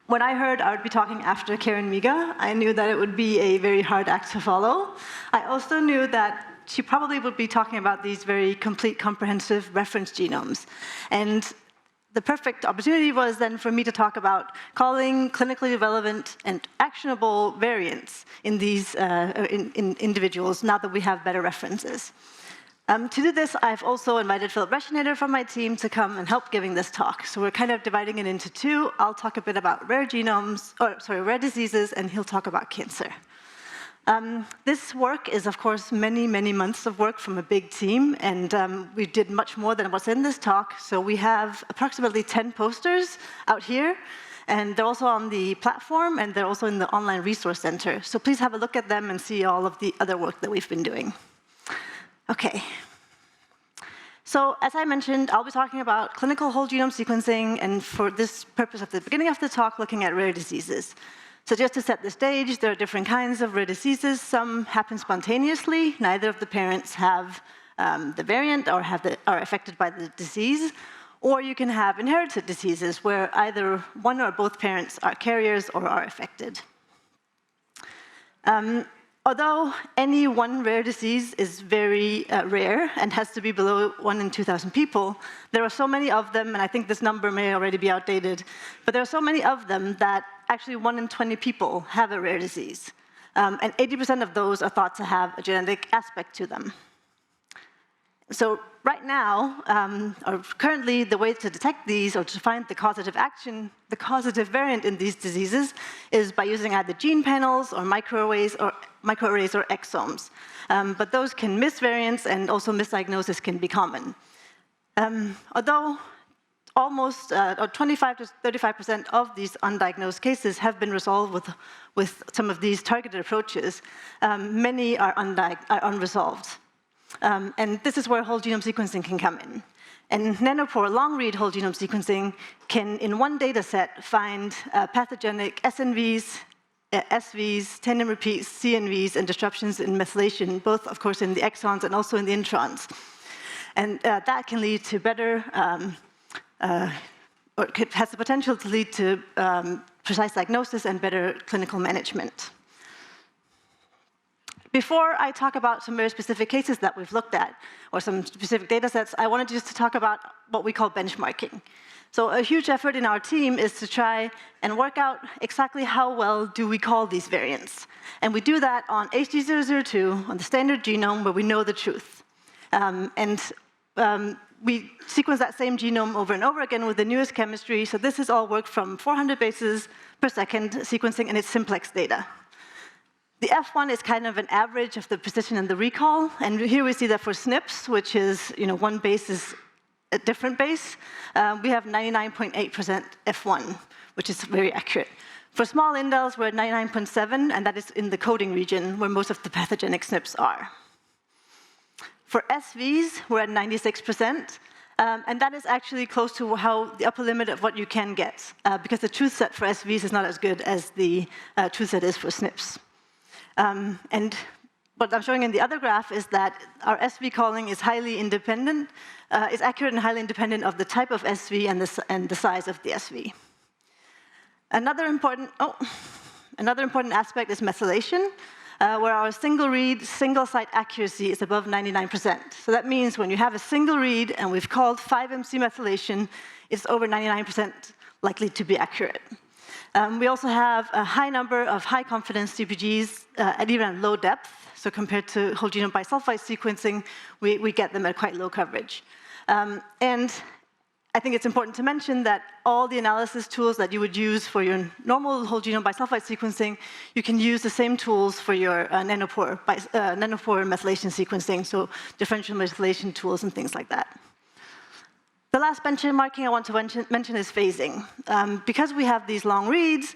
When I heard I would be talking after Karen Miga, I knew that it would be a very hard act to follow. I also knew that she probably would be talking about these very complete, comprehensive reference genomes. And the perfect opportunity was then for me to talk about calling clinically relevant and actionable variants in these in individuals, now that we have better references. To do this, I've also invited Philipp Rescheneder from my team to come and help giving this talk. So we're kind of dividing it into two. I'll talk a bit about rare diseases, and he'll talk about cancer. This work is, of course, many, many months of work from a big team, and we did much more than what's in this talk. So we have approximately 10 posters out here, and they're also on the platform, and they're also in the online resource center. So please have a look at them and see all of the other work that we've been doing. Okay. So as I mentioned, I'll be talking about clinical whole genome sequencing, and for this purpose at the beginning of the talk, looking at rare diseases. So just to set the stage, there are different kinds of rare diseases. Some happen spontaneously. Neither of the parents have the variant or are affected by the disease. Or you can have inherited diseases where either one or both parents are carriers or are affected. Although any one rare disease is very rare and has to be below 1 in 2,000 people, there are so many of them, and I think this number may already be outdated, but there are so many of them that actually 1 in 20 people have a rare disease. And 80% of those are thought to have a genetic aspect to them. So right now, or currently, the way to detect these or to find the causative action, the causative variant in these diseases is by using either gene panels or microarrays or exomes. But those can miss variants, and also misdiagnosis can be common. Although almost 25 to 35% of these undiagnosed cases have been resolved with some of these targeted approaches, many are unresolved. And this is where whole genome sequencing can come in. And Nanopore long-read whole genome sequencing can, in one data set, find pathogenic SNVs, SVs, tandem repeats, CNVs, and disruptions in methylation, both, of course, in the exons and also in the introns. And that can lead to better, or has the potential to lead to precise diagnosis and better clinical management. Before I talk about some very specific cases that we've looked at, or some specific data sets, I wanted just to talk about what we call benchmarking. So a huge effort in our team is to try and work out exactly how well do we call these variants. And we do that on HD002, on the standard genome, where we know the truth. We sequence that same genome over and over again with the newest chemistry. So this is all work from 400 bases per second sequencing, and it's simplex data. The F1 is kind of an average of the precision and the recall, and here we see that for SNPs, which is, one base is a different base, we have 99.8% F1, which is very accurate. For small indels, we're at 99.7, and that is in the coding region where most of the pathogenic SNPs are. For SVs, we're at 96%, and that is actually close to the upper limit of what you can get, because the truth set for SVs is not as good as the truth set is for SNPs. And what I'm showing in the other graph is that our SV calling is highly independent, is accurate and highly independent of the type of SV and the size of the SV. Another important aspect is methylation, where our single read, single site accuracy is above 99%. So that means when you have a single read and we've called 5-MC methylation, it's over 99% likely to be accurate. We also have a high number of high-confidence CpGs at even low depth. So compared to whole genome bisulfite sequencing, we get them at quite low coverage. And I think it's important to mention that all the analysis tools that you would use for your normal whole genome bisulfite sequencing, you can use the same tools for your Nanopore methylation sequencing, so differential methylation tools and things like that. The last benchmarking I want to mention is phasing. Because we have these long reads,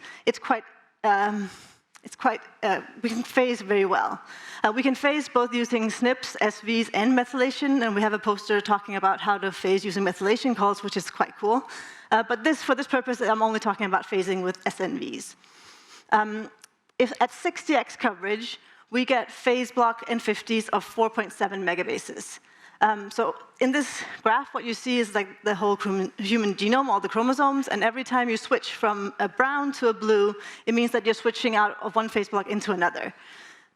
we can phase very well. We can phase both using SNPs, SVs, and methylation, and we have a poster talking about how to phase using methylation calls, which is quite cool. But for this purpose, I'm only talking about phasing with SNVs. If at 60x coverage, we get phase block N50s of 4.7 megabases. So in this graph, what you see is like the whole human genome, all the chromosomes, and every time you switch from a brown to a blue, it means that you're switching out of one phase block into another.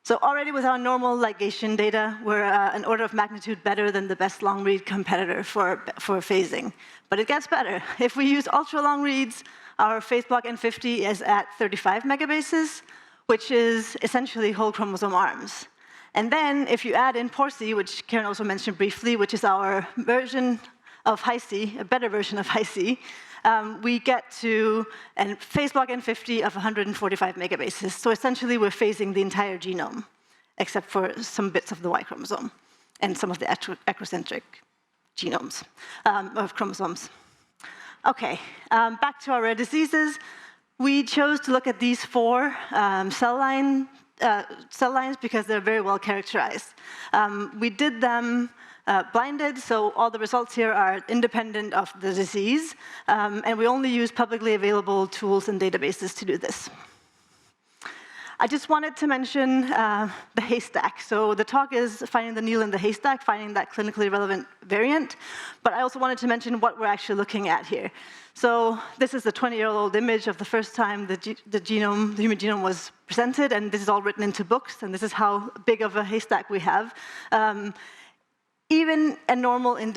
So already with our normal ligation data, we're an order of magnitude better than the best long-read competitor for phasing. But it gets better. If we use ultra-long reads, our phase block N50 is at 35 megabases, which is essentially whole chromosome arms. And then if you add in PORC, which Karen also mentioned briefly, which is our version of Hi-C, a better version of Hi-C, we get to a phase block N50 of 145 megabases. So essentially, we're phasing the entire genome, except for some bits of the Y chromosome and some of the acrocentric genomes of chromosomes. OK, back to our rare diseases. We chose to look at these 4 cell lines because they're very well characterized. We did them blinded, so all the results here are independent of the disease, and we only use publicly available tools and databases to do this. I just wanted to mention the haystack. So the talk is finding the needle in the haystack, finding that clinically relevant variant, but I also wanted to mention what we're actually looking at here. So this is the 20-year-old image of the first time the human genome was presented, and this is all written into books, and this is how big of a haystack we have. Even a normal, an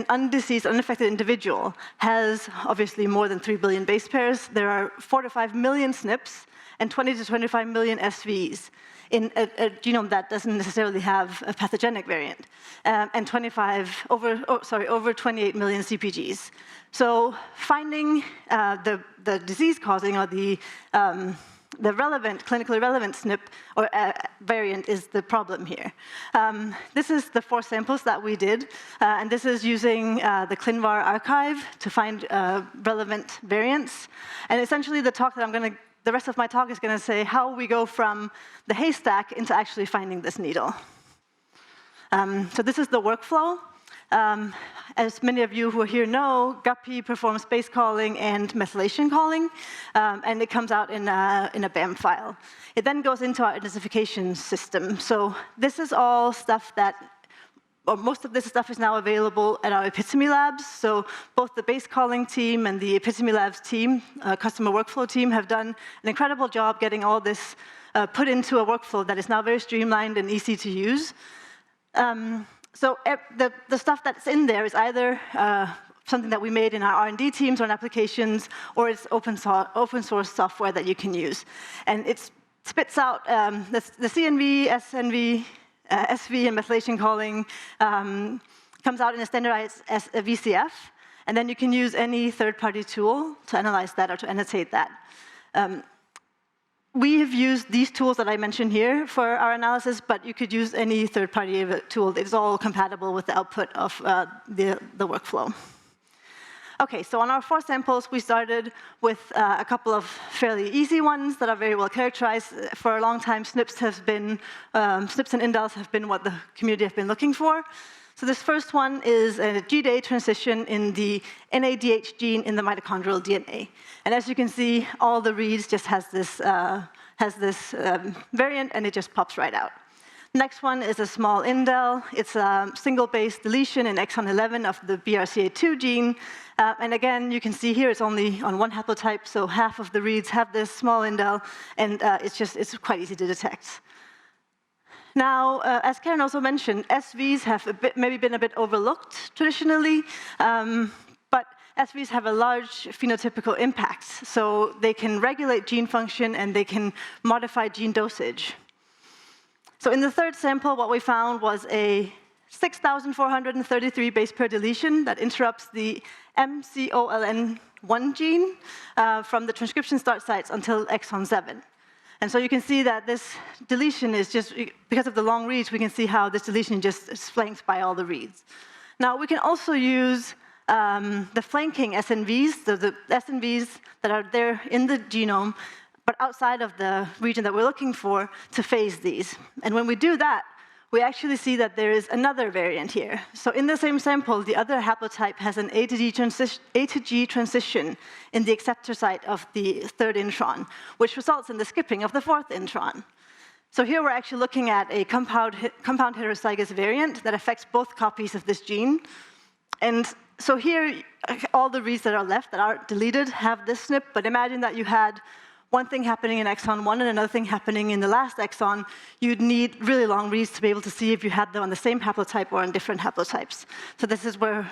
undiseased, unaffected individual has obviously more than 3 billion base pairs. There are 4 to 5 million SNPs and 20 to 25 million SVs in a genome that doesn't necessarily have a pathogenic variant, and over 28 million CPGs. So finding the disease-causing or the relevant, clinically relevant SNP or variant is the problem here. This is the 4 samples that we did, and this is using the ClinVar archive to find relevant variants. And essentially, the rest of my talk is going to say how we go from the haystack into actually finding this needle. So this is the workflow. As many of you who are here know, Guppy performs base calling and methylation calling, and it comes out in a BAM file. It then goes into our identification system. So this is all stuff that, or most of this stuff is now available at our Epitome labs. So both the base calling team and the Epitome labs team, customer workflow team, have done an incredible job getting all this put into a workflow that is now very streamlined and easy to use. So the stuff that's in there is either something that we made in our R&D teams on applications, or it's open source software that you can use. And it spits out the CNV, SNV, SV, and methylation calling comes out in a standardized VCF. And then you can use any third-party tool to analyze that or to annotate that. We have used these tools that I mentioned here for our analysis, but you could use any third-party tool. It's all compatible with the output of the workflow. OK, so on our 4 samples, we started with a couple of fairly easy ones that are very well characterized. For a long time, SNPs and indels have been what the community have been looking for. So this first one is a G-to-A transition in the NADH gene in the mitochondrial DNA. And as you can see, all the reads just has this variant, and it just pops right out. Next one is a small indel. It's a single-base deletion in exon 11 of the BRCA2 gene. And again, you can see here it's only on 1 haplotype, so half of the reads have this small indel, and it's quite easy to detect. Now, as Karen also mentioned, SVs have maybe been a bit overlooked traditionally, but SVs have a large phenotypical impact. So they can regulate gene function, and they can modify gene dosage. So in the 3rd sample, what we found was a 6,433 base pair deletion that interrupts the MCOLN1 gene from the transcription start sites until exon 7. And so you can see that this deletion is just, because of the long reads, we can see how this deletion just is flanked by all the reads. Now, we can also use the flanking SNVs, the SNVs that are there in the genome, but outside of the region that we're looking for, to phase these. And when we do that, we actually see that there is another variant here. So in the same sample, the other haplotype has an A to G transition in the acceptor site of the 3rd intron, which results in the skipping of the 4th intron. So here we're actually looking at a compound heterozygous variant that affects both copies of this gene. And so here, all the reads that are left that aren't deleted have this SNP, but imagine that you had one thing happening in exon 1 and another thing happening in the last exon. You'd need really long reads to be able to see if you had them on the same haplotype or on different haplotypes. So this is where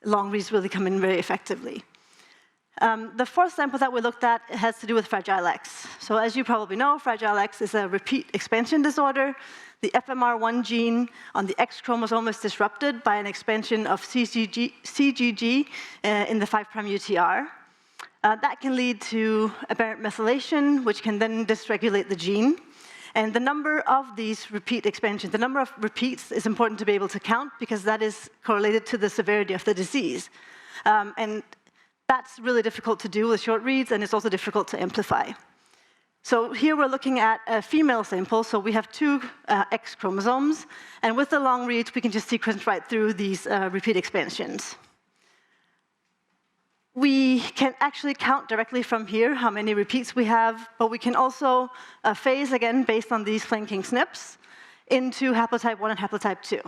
long reads really come in very effectively. The fourth sample that we looked at has to do with Fragile X. So as you probably know, Fragile X is a repeat expansion disorder. The FMR1 gene on the X chromosome is disrupted by an expansion of CGG in the 5' UTR. That can lead to aberrant methylation, which can then dysregulate the gene. And the number of these repeat expansions, the number of repeats is important to be able to count because that is correlated to the severity of the disease. And that's really difficult to do with short reads, and it's also difficult to amplify. So here we're looking at a female sample, so we have 2 X chromosomes, and with the long reads, we can just sequence right through these repeat expansions. We can actually count directly from here how many repeats we have, but we can also phase, again, based on these flanking SNPs, into haplotype 1 and haplotype 2.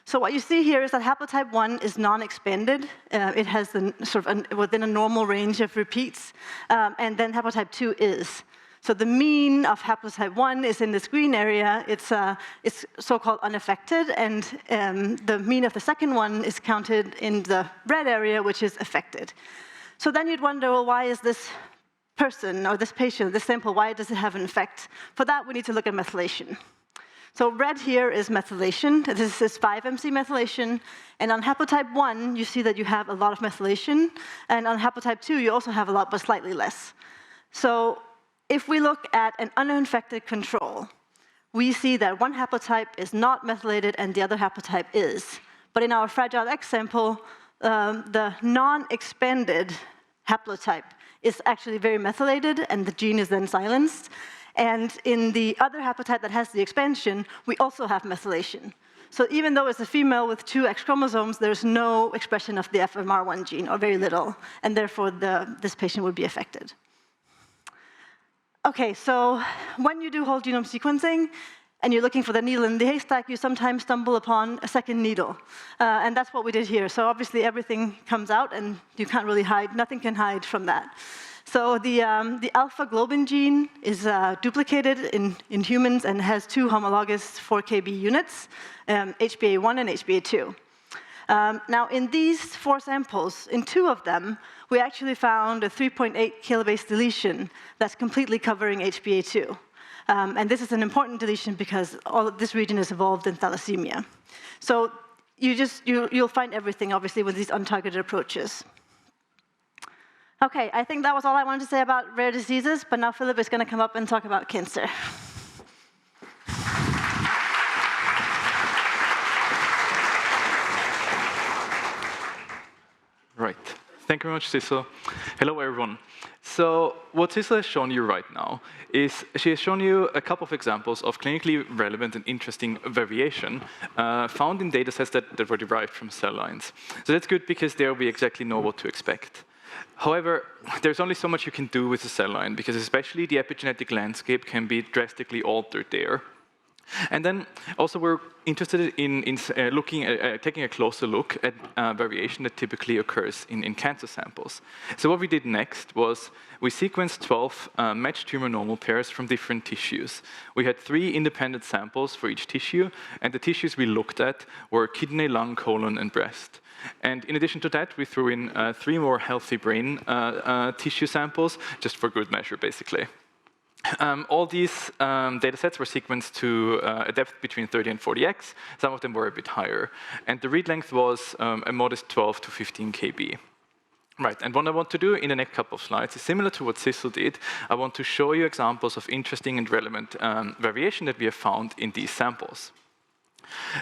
So what you see here is that haplotype 1 is non-expanded. It has within a normal range of repeats, and then haplotype 2 is. So the mean of haplotype 1 is in this green area. It's so-called unaffected, and the mean of the second one is counted in the red area, which is affected. So then you'd wonder, well, why is this person, or this patient, this sample, why does it have an effect? For that, we need to look at methylation. So red here is methylation. This is 5-MC methylation. And on haplotype 1, you see that you have a lot of methylation. And on haplotype 2, you also have a lot, but slightly less. So if we look at an uninfected control, we see that one haplotype is not methylated and the other haplotype is. But in our Fragile X sample, the non-expanded haplotype is actually very methylated, and the gene is then silenced. And in the other haplotype that has the expansion, we also have methylation. So even though it's a female with 2 X chromosomes, there's no expression of the FMR1 gene, or very little, and therefore this patient would be affected. Okay, so when you do whole genome sequencing, and you're looking for the needle in the haystack, you sometimes stumble upon a second needle. And that's what we did here. So obviously everything comes out, and you can't really hide, nothing can hide from that. So the alpha globin gene is duplicated in humans and has 2 homologous 4kb units, HBA1 and HBA2. Now in these 4 samples, in 2 of them, we actually found a 3.8 kilobase deletion that's completely covering HBA2. And this is an important deletion because all of this region is involved in thalassemia. So you'll find everything, obviously, with these untargeted approaches. Okay, I think that was all I wanted to say about rare diseases, but now Philipp is going to come up and talk about cancer. Right. Thank you very much, Sissel. Hello, everyone. So what Sissel has shown you right now is she has shown you a couple of examples of clinically relevant and interesting variation found in datasets that were derived from cell lines. So that's good because there we exactly know what to expect. However, there's only so much you can do with a cell line because especially the epigenetic landscape can be drastically altered there. And then also we're interested in taking a closer look at variation that typically occurs in cancer samples. So what we did next was we sequenced 12 matched tumor normal pairs from different tissues. We had 3 independent samples for each tissue, and the tissues we looked at were kidney, lung, colon, and breast. And in addition to that, we threw in 3 more healthy brain tissue samples, just for good measure, basically. All these datasets were sequenced to a depth between 30 and 40x. Some of them were a bit higher. And the read length was a modest 12 to 15 kb. Right, and what I want to do in the next couple of slides is similar to what Sissel did. I want to show you examples of interesting and relevant variation that we have found in these samples.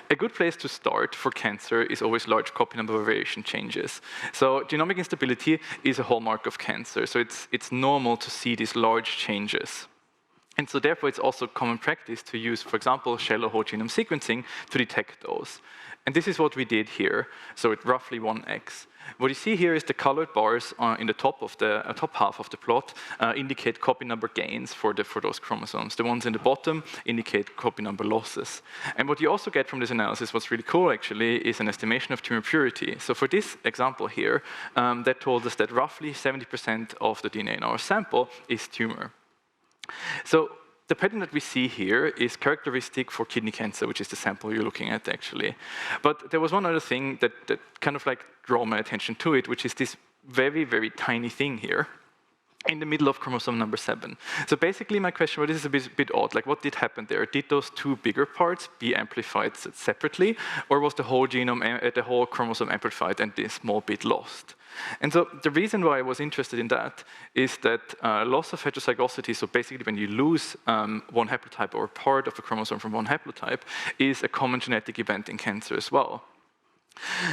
A good place to start for cancer is always large copy number variation changes. So genomic instability is a hallmark of cancer, so it's normal to see these large changes. And so therefore it's also common practice to use, for example, shallow whole genome sequencing to detect those. And this is what we did here, so at roughly 1x. What you see here is the colored bars in the top of the top half of the plot indicate copy number gains for those chromosomes. The ones in the bottom indicate copy number losses. And what you also get from this analysis, what's really cool actually, is an estimation of tumor purity. So for this example here, that told us that roughly 70% of the DNA in our sample is tumor. So the pattern that we see here is characteristic for kidney cancer, which is the sample you're looking at, actually. But there was one other thing that kind of like drew my attention to it, which is this very, very tiny thing here in the middle of chromosome number 7. So basically my question, well, this is a bit odd, like what did happen there? Did those two bigger parts be amplified separately, or was the whole genome, the whole chromosome amplified and this small bit lost? And so the reason why I was interested in that is that loss of heterozygosity, so basically when you lose one haplotype or part of a chromosome from one haplotype, is a common genetic event in cancer as well.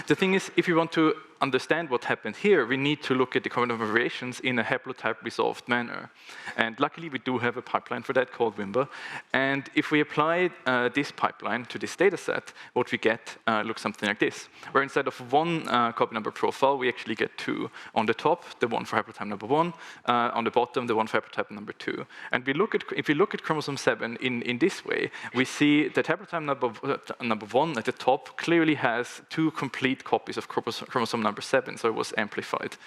The thing is, if you want to understand what happened here, we need to look at the chromosome variations in a haplotype-resolved manner. And luckily, we do have a pipeline for that called WIMBA. And if we apply this pipeline to this data set, what we get looks something like this, where instead of one copy number profile, we actually get two. On the top, the one for haplotype number 1, on the bottom, the one for haplotype number 2. And if we look at chromosome 7 in this way, we see that haplotype number 1 at the top clearly has 2 complete copies of chromosome number 7, so it was amplified.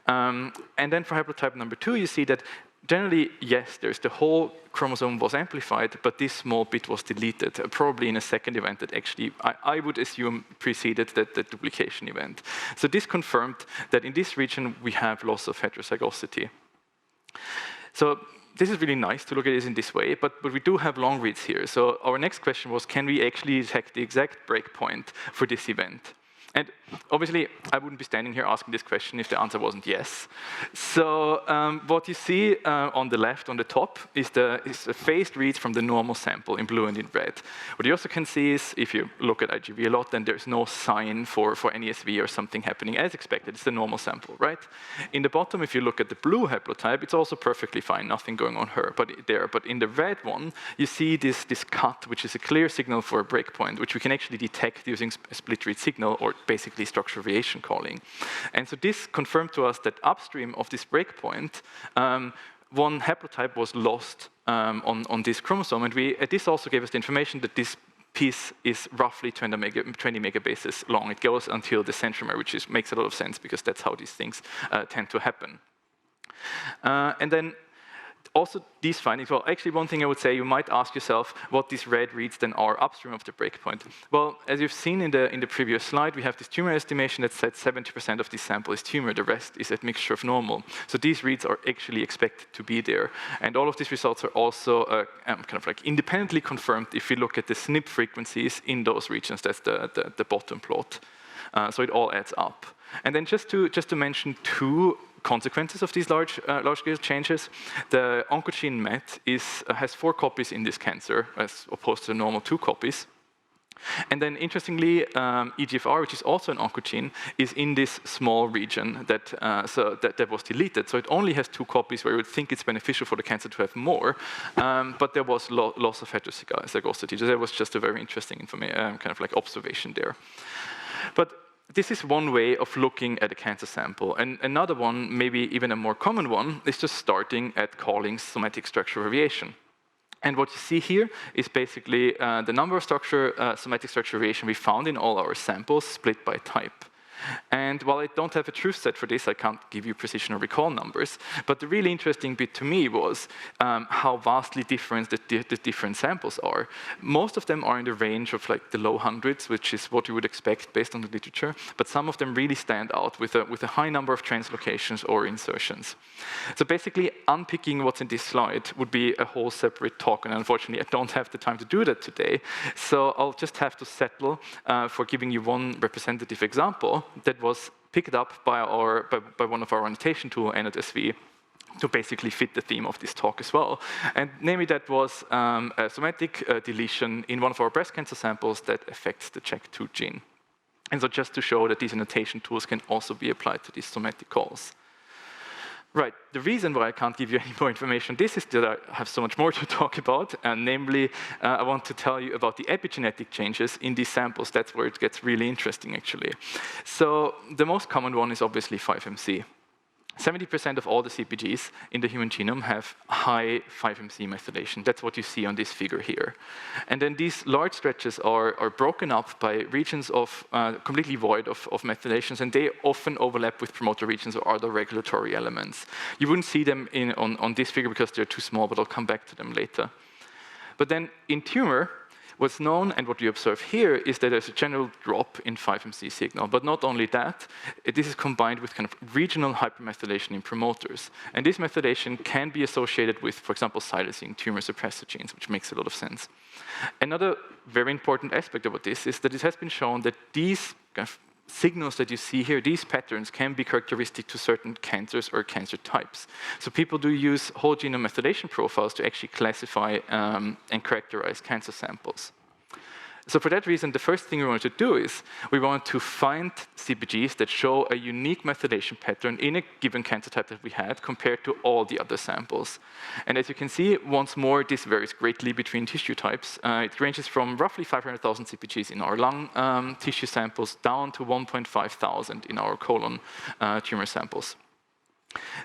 And then for haplotype number 2, you see that generally, yes, there's the whole chromosome was amplified, but this small bit was deleted, probably in a second event that actually, I would assume, preceded the duplication event. So this confirmed that in this region, we have loss of heterozygosity. So this is really nice to look at it in this way, but we do have long reads here. So our next question was, can we actually detect the exact breakpoint for this event? And obviously, I wouldn't be standing here asking this question if the answer wasn't yes. So what you see on the left, on the top, is the phased reads from the normal sample in blue and in red. What you also can see is, if you look at IGV a lot, then there's no sign for NESV or something happening as expected. It's the normal sample, right? In the bottom, if you look at the blue haplotype, it's also perfectly fine, nothing going on there. But in the red one, you see this cut, which is a clear signal for a breakpoint, which we can actually detect using a split read signal, or basically structure variation calling. And so this confirmed to us that upstream of this breakpoint, one haplotype was lost on this chromosome. And this also gave us the information that this piece is roughly 20 megabases long. It goes until the centromere, which makes a lot of sense because that's how these things tend to happen. And then also these findings, well, actually one thing I would say, you might ask yourself what these red reads then are upstream of the breakpoint. Well, as you've seen in the previous slide, we have this tumor estimation that said 70% of this sample is tumor, the rest is a mixture of normal. So these reads are actually expected to be there. And all of these results are also kind of like independently confirmed if we look at the SNP frequencies in those regions. That's the bottom plot. So it all adds up. And then just to mention 2 consequences of these large-scale changes. The oncogene MET has 4 copies in this cancer, as opposed to the normal 2 copies. And then, interestingly, EGFR, which is also an oncogene, is in this small region that was deleted. So it only has 2 copies, where you would think it's beneficial for the cancer to have more, but there was loss of heterozygosity. So that was just a very interesting kind of like observation there. But this is one way of looking at a cancer sample. And another one, maybe even a more common one, is just starting at calling somatic structure variation. And what you see here is basically the number of somatic structure variation we found in all our samples split by type. And while I don't have a truth set for this, I can't give you precision or recall numbers, but the really interesting bit to me was how vastly different the different samples are. Most of them are in the range of like the low hundreds, which is what you would expect based on the literature, but some of them really stand out with a high number of translocations or insertions. So basically, unpicking what's in this slide would be a whole separate talk, and unfortunately, I don't have the time to do that today. So I'll just have to settle for giving you one representative example that was picked up by one of our annotation tool, NSV, to basically fit the theme of this talk as well. And namely, that was a somatic deletion in one of our breast cancer samples that affects the CHEK2 gene. And so just to show that these annotation tools can also be applied to these somatic calls. Right, the reason why I can't give you any more information on this is that I have so much more to talk about, and namely, I want to tell you about the epigenetic changes in these samples. That's where it gets really interesting, actually. So the most common one is obviously 5MC. 70% of all the CpGs in the human genome have high 5MC methylation. That's what you see on this figure here. And then these large stretches are broken up by regions of completely void of methylations, and they often overlap with promoter regions or other regulatory elements. You wouldn't see them on this figure because they're too small, but I'll come back to them later. But then in tumor, what's known and what we observe here is that there's a general drop in 5MC signal, but not only that, this is combined with kind of regional hypermethylation in promoters. And this methylation can be associated with, for example, silencing tumor suppressor genes, which makes a lot of sense. Another very important aspect about this is that it has been shown that these kind of signals that you see here, these patterns can be characteristic to certain cancers or cancer types. So people do use whole genome methylation profiles to actually classify and characterize cancer samples. So for that reason, the first thing we wanted to do is we wanted to find CpGs that show a unique methylation pattern in a given cancer type that we had compared to all the other samples. And as you can see, once more, this varies greatly between tissue types. It ranges from roughly 500,000 CpGs in our lung tissue samples down to 1,500 in our colon tumor samples.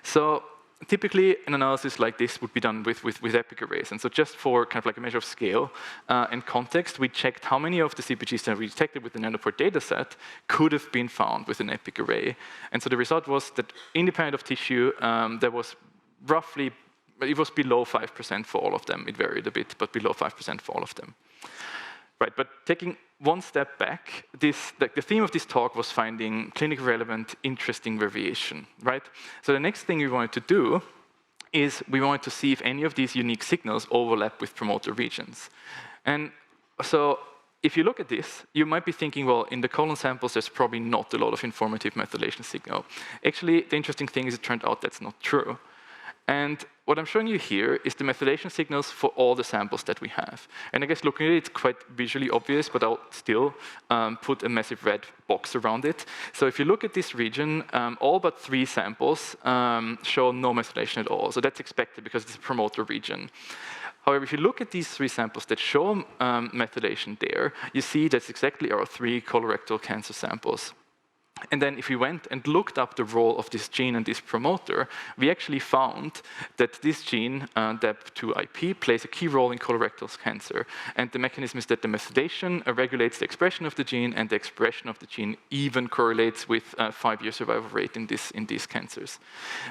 So typically, an analysis like this would be done with epic arrays. And so just for kind of like a measure of scale and context, we checked how many of the CpGs that we detected with the Nanopore dataset could have been found with an epic array. And so the result was that independent of tissue, there was roughly, it was below 5% for all of them. It varied a bit, but below 5% for all of them. Right, but taking one step back, the theme of this talk was finding clinically relevant, interesting variation, right? So the next thing we wanted to do is we wanted to see if any of these unique signals overlap with promoter regions. And so if you look at this, you might be thinking, well, in the colon samples, there's probably not a lot of informative methylation signal. Actually, the interesting thing is it turned out that's not true. And what I'm showing you here is the methylation signals for all the samples that we have. And I guess looking at it, it's quite visually obvious, but I'll still put a massive red box around it. So if you look at this region, all but 3 samples show no methylation at all. So that's expected because it's a promoter region. However, if you look at these 3 samples that show methylation there, you see that's exactly our 3 colorectal cancer samples. And then if we went and looked up the role of this gene and this promoter, we actually found that this gene, DAP2IP, plays a key role in colorectal cancer. And the mechanism is that the methylation regulates the expression of the gene, and the expression of the gene even correlates with 5-year survival rate in these cancers.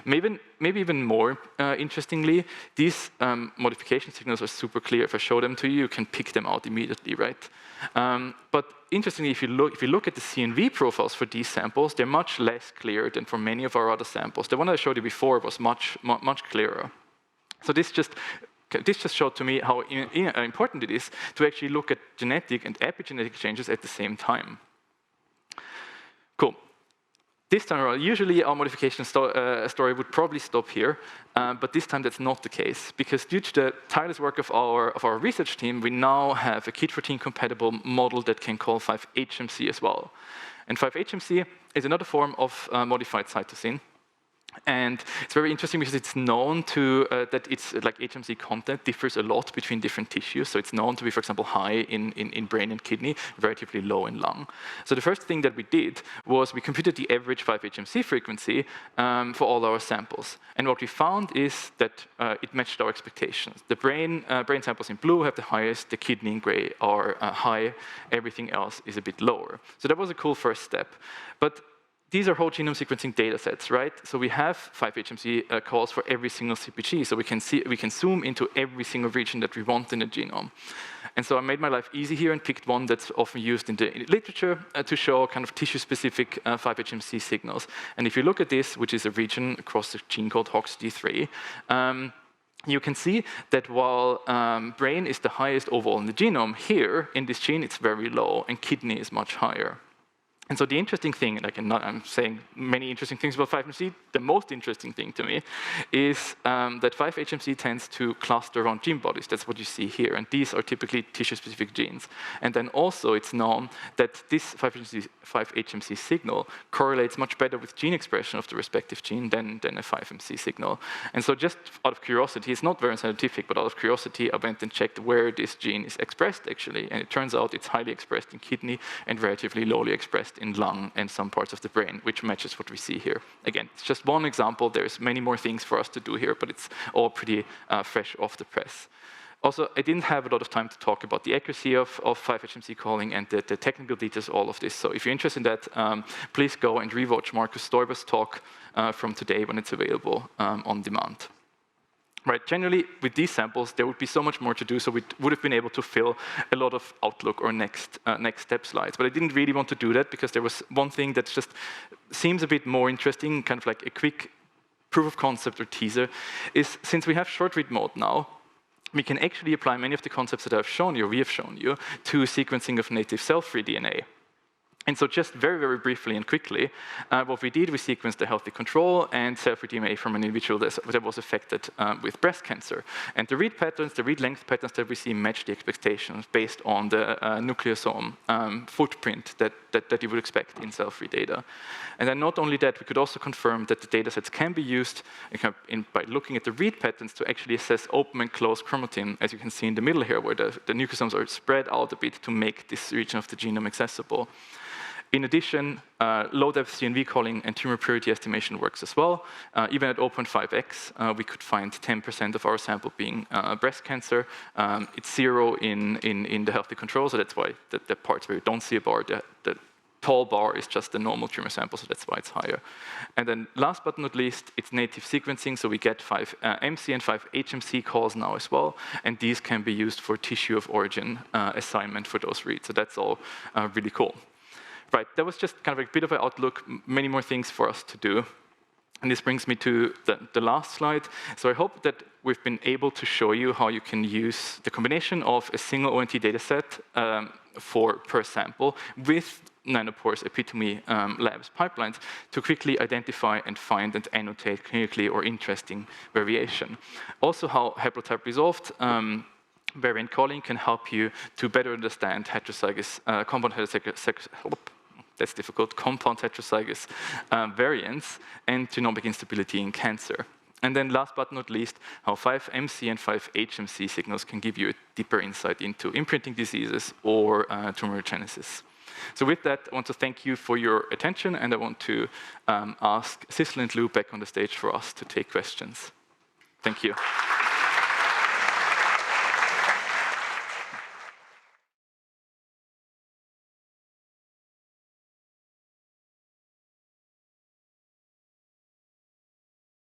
Maybe even more interestingly, these modification signals are super clear. If I show them to you, you can pick them out immediately, right? But interestingly, if you look at the CNV profiles for these samples, they're much less clear than for many of our other samples. The one I showed you before was much clearer. So this just showed to me how important it is to actually look at genetic and epigenetic changes at the same time. Cool. This time around, usually our modification story would probably stop here, but this time that's not the case, because due to the tireless work of our research team, we now have a KIT14 compatible model that can call 5-HMC as well. And 5-HMC is another form of modified cytosine. And it's very interesting because it's known that its like HMC content differs a lot between different tissues. So it's known to be, for example, high in brain and kidney, relatively low in lung. So the first thing that we did was we computed the average 5-HMC frequency for all our samples. And what we found is that it matched our expectations. The brain samples in blue have the highest, the kidney in gray are high, everything else is a bit lower. So that was a cool first step. But these are whole genome sequencing data sets, right? So we have 5-HMC calls for every single CpG, so we can zoom into every single region that we want in the genome. And so I made my life easy here and picked one that's often used in the literature to show kind of tissue-specific 5-HMC signals. And if you look at this, which is a region across the gene called HOXD3, you can see that while brain is the highest overall in the genome, here in this gene it's very low, and kidney is much higher. And so the interesting thing, like I'm saying many interesting things about 5-HMC, the most interesting thing to me is that 5-HMC tends to cluster around gene bodies. That's what you see here, and these are typically tissue-specific genes. And then also it's known that this 5-HMC signal correlates much better with gene expression of the respective gene than a 5-MC signal. And so just out of curiosity, it's not very scientific, but out of curiosity, I went and checked where this gene is expressed actually, and it turns out it's highly expressed in kidney and relatively lowly expressed in lung and some parts of the brain, which matches what we see here. Again, it's just one example. There's many more things for us to do here, but it's all pretty fresh off the press. Also, I didn't have a lot of time to talk about the accuracy of 5-HMC calling and the technical details of all of this. So if you're interested in that, please go and rewatch Markus Stoiber's talk from today when it's available on demand. Right, generally, with these samples, there would be so much more to do, so we would have been able to fill a lot of Outlook or next step slides. But I didn't really want to do that because there was one thing that just seems a bit more interesting, kind of like a quick proof of concept or teaser, is since we have short read mode now, we can actually apply many of the concepts that I've shown you, or we have shown you, to sequencing of native cell-free DNA. And so just very, very briefly and quickly, what we did, we sequenced the healthy control and cell-free DNA from an individual that was affected with breast cancer. And the read patterns, the read length patterns that we see match the expectations based on the nucleosome footprint that you would expect in cell-free data. And then not only that, we could also confirm that the datasets can be used by looking at the read patterns to actually assess open and closed chromatin, as you can see in the middle here, where the nucleosomes are spread out a bit to make this region of the genome accessible. In addition, low-depth CNV calling and tumor purity estimation works as well. Even at 0.5x, we could find 10% of our sample being breast cancer. It's 0 in the healthy control, so that's why the parts where you don't see a bar, the tall bar is just the normal tumor sample, so that's why it's higher. And then last but not least, it's native sequencing, so we get 5-MC and 5-HMC calls now as well, and these can be used for tissue of origin assignment for those reads, so that's all really cool. Right, that was just kind of a bit of an outlook, many more things for us to do. And this brings me to the last slide. So I hope that we've been able to show you how you can use the combination of a single ONT dataset per sample with Nanopore's Epitome Labs pipelines to quickly identify and find and annotate clinically or interesting variation. Also how haplotype-resolved variant calling can help you to better understand heterozygous, compound heterozygous variants and genomic instability in cancer. And then last but not least, how 5-MC and 5-HMC signals can give you a deeper insight into imprinting diseases or tumorigenesis. So with that, I want to thank you for your attention, and I want to ask Sissel and Lou back on the stage for us to take questions. Thank you.